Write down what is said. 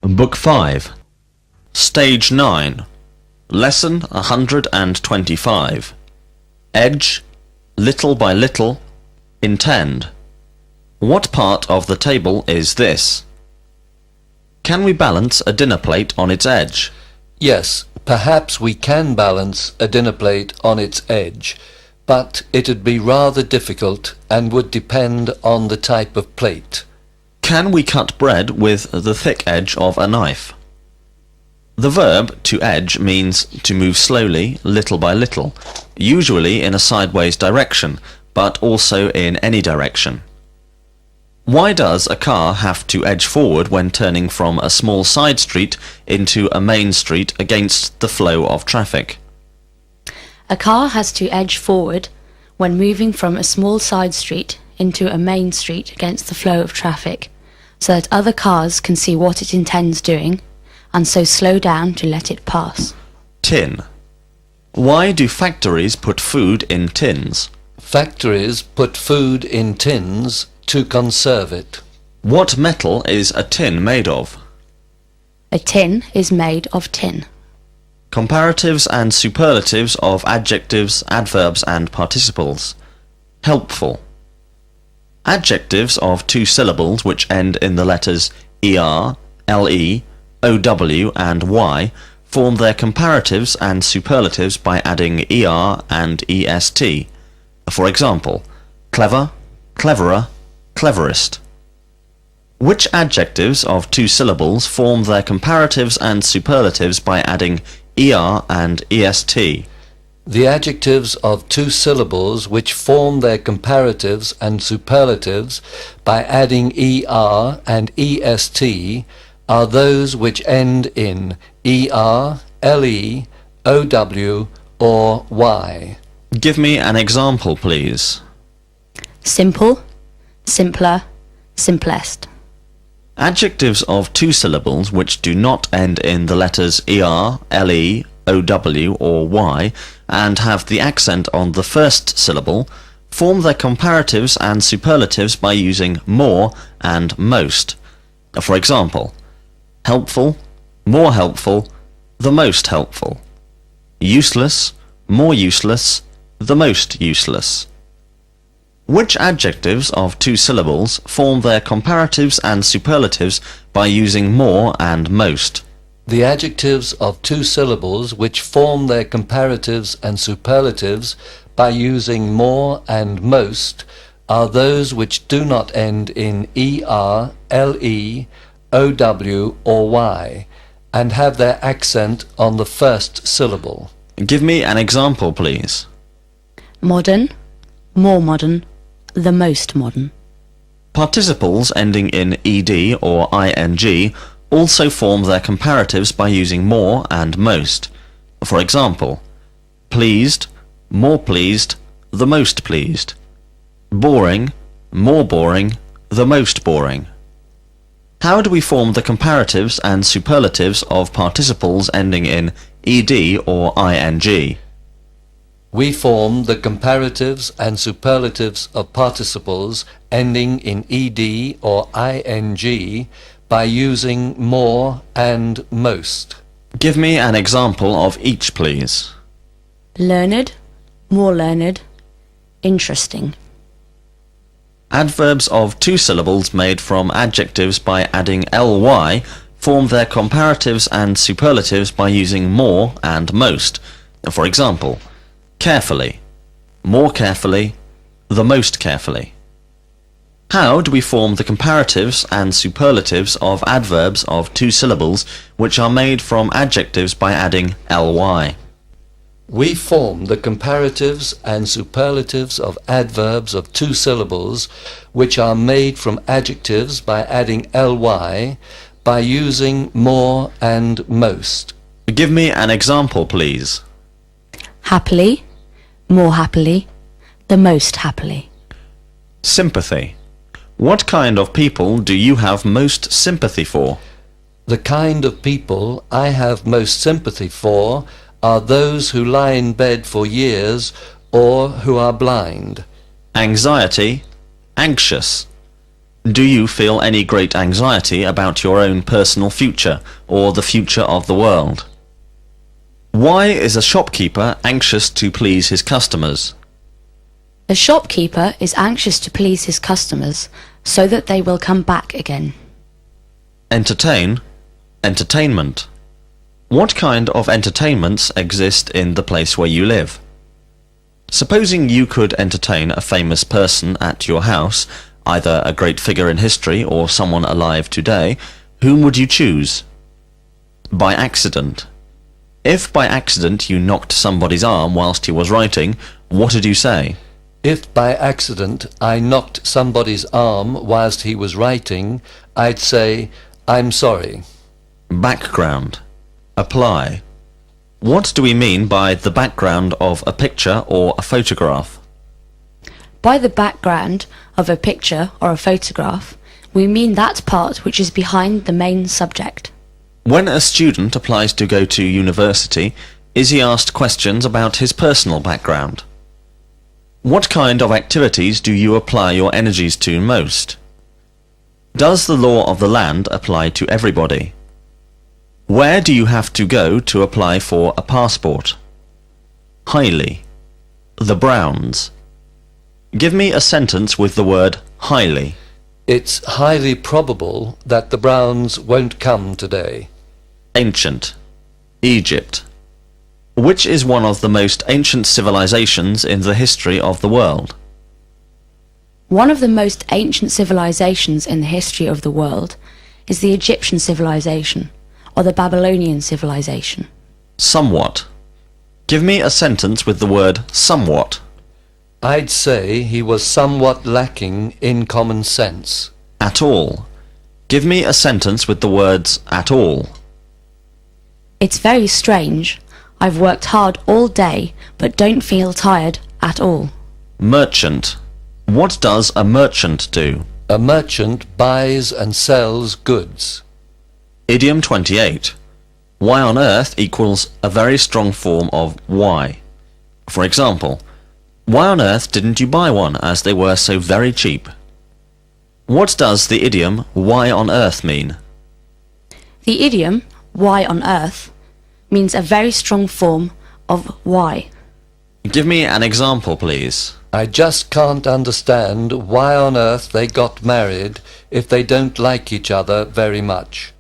Book 5, Stage 9, Lesson 125. Edge, little by little, intend. What part of the table is this? Can we balance a dinner plate on its edge? Yes, perhaps we can balance a dinner plate on its edge, but it'd be rather difficult and would depend on the type of plate. Can we cut bread with the thick edge of a knife? The verb to edge means to move slowly, little by little, usually in a sideways direction, but also in any direction. Why does a car have to edge forward when turning from a small side street into a main street against the flow of traffic? A car has to edge forward when moving from a small side street into a main street against the flow of traffic, so that other cars can see what it intends doing, and so slow down to let it pass. Tin. Why do factories put food in tins? Factories put food in tins to conserve it. What metal is a tin made of? A tin is made of tin. Comparatives and superlatives of adjectives, adverbs and participles. Helpful. Adjectives of two syllables which end in the letters er, le, ow and y form their comparatives and superlatives by adding er and est. For example, clever, cleverer, cleverest. Which adjectives of two syllables form their comparatives and superlatives by adding er and est? The adjectives of two syllables which form their comparatives and superlatives by adding er and est are those which end in er, le, ow or y. Give me an example, please. Simple, simpler, simplest. Adjectives of two syllables which do not end in the letters er, le, ow or y and have the accent on the first syllable form their comparatives and superlatives by using more and most. For example, helpful, more helpful, the most helpful. Useless, more useless, the most useless. Which adjectives of two syllables form their comparatives and superlatives by using more and most? The adjectives of two syllables which form their comparatives and superlatives by using more and most are those which do not end in er, le, ow or y and have their accent on the first syllable. Give me an example, please. Modern, more modern, the most modern. Participles ending in ed or ing also form their comparatives by using more and most. For example, pleased, more pleased, the most pleased. Boring, more boring, the most boring. How do we form the comparatives and superlatives of participles ending in ed or ing? We form the comparatives and superlatives of participles ending in ed or ing by using more and most. Give me an example of each, please. Learned, more learned, interesting. Adverbs of two syllables made from adjectives by adding ly form their comparatives and superlatives by using more and most. For example, carefully, more carefully, the most carefully. How do we form the comparatives and superlatives of adverbs of two syllables which are made from adjectives by adding ly? We form the comparatives and superlatives of adverbs of two syllables which are made from adjectives by adding ly by using more and most. Give me an example, please. Happily, more happily, the most happily. Sympathy. What kind of people do you have most sympathy for? The kind of people I have most sympathy for are those who lie in bed for years or who are blind. Anxiety, anxious. Do you feel any great anxiety about your own personal future or the future of the world? Why is a shopkeeper anxious to please his customers? A shopkeeper is anxious to please his customers so that they will come back again. Entertain, entertainment. What kind of entertainments exist in the place where you live? Supposing you could entertain a famous person at your house, either a great figure in history or someone alive today, whom would you choose? By accident. If by accident you knocked somebody's arm whilst he was writing, what did you say? If by accident I knocked somebody's arm whilst he was writing, I'd say, I'm sorry. Background. Apply. What do we mean by the background of a picture or a photograph? By the background of a picture or a photograph, we mean that part which is behind the main subject. When a student applies to go to university, is he asked questions about his personal background? What kind of activities do you apply your energies to most? Does the law of the land apply to everybody? Where do you have to go to apply for a passport? Highly. The Browns. Give me a sentence with the word highly. It's highly probable that the Browns won't come today. Ancient. Egypt. Which is one of the most ancient civilizations in the history of the world? One of the most ancient civilizations in the history of the world is the Egyptian civilization, or the Babylonian civilization. Somewhat. Give me a sentence with the word somewhat. I'd say he was somewhat lacking in common sense. At all. Give me a sentence with the words at all. It's very strange. I've worked hard all day, but don't feel tired at all. Merchant. What does a merchant do? A merchant buys and sells goods. Idiom 28. Why on earth equals a very strong form of why. For example, why on earth didn't you buy one as they were so very cheap? What does the idiom why on earth mean? The idiom why on earth means a very strong form of why. Give me an example, please. I just can't understand why on earth they got married if they don't like each other very much.